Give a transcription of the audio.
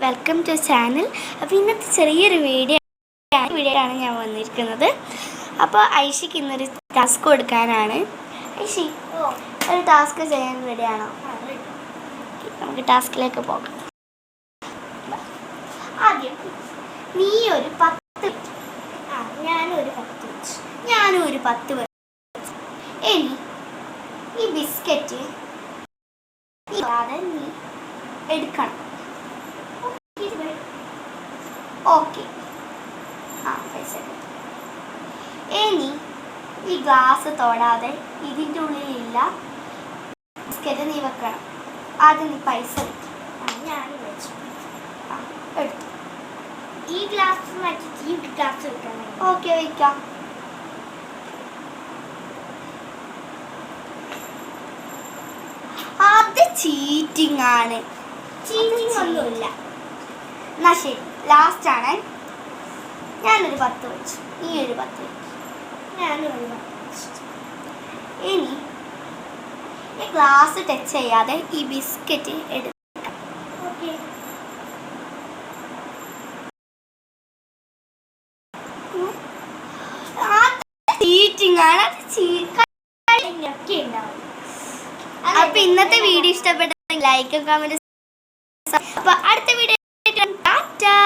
Welcome to channel. അപ്പോൾ ഇന്നത്തെ ചെറിയൊരു വീഡിയോ ആണ് ഞാൻ വന്നിരിക്കുന്നത്. അപ്പോൾ ഐഷിക്ക് ഇന്നൊരു ടാസ്ക് കൊടുക്കാനാണ്. ഐഷി, ഒരു ടാസ്ക് ചെയ്യാൻ റെഡിയാണോ? നമുക്ക് ടാസ്കിലേക്ക് പോകാം. ആദ്യം നീ ഒരു 10, ഞാനും ഒരു 10 വെച്ചു. ഇനി ഈ ബിസ്ക്കറ്റ് നീ എടുക്കണം. ഓക്കെ, പൈസ. ഇനി ഈ ഗ്ലാസ് തൊടാതെ ഇതിൻ്റെ ഉള്ളിലില്ല ബിസ്ക്കറ്റ് നീ വെക്കണം. ആദ്യം നീ പൈസ ഞാൻ വെച്ചു. എടുത്തു. ഈ ഗ്ലാസ് മാറ്റിട്ട് ഈ ഗ്ലാസ് വെക്കണം. ഓക്കെ, വയ്ക്കാം. അത് ചീറ്റിംഗ് ആണ്. ചീറ്റിംഗ് ഒന്നുമില്ല. എന്നാ ശരി, ലാസ്റ്റ് ആണ്. ഞാനൊരു 10 വെച്ചു, നീ ഒരു 10 വെച്ചു. ഞാനൊരു 10 വെച്ചു. ഇനി ഈ ഗ്ലാസ് ടച്ച് ചെയ്യാതെ ഈ ബിസ്ക്കറ്റ് എടുക്കാം. ഓക്കെ. ചീറ്റിംഗ് ആണ്. അപ്പൊ ഇന്നത്തെ വീഡിയോ ഇഷ്ടപ്പെട്ട ലൈക്കും കമന്റ്. അപ്പൊ അടുത്ത വീഡിയോ ടാറ്റാ.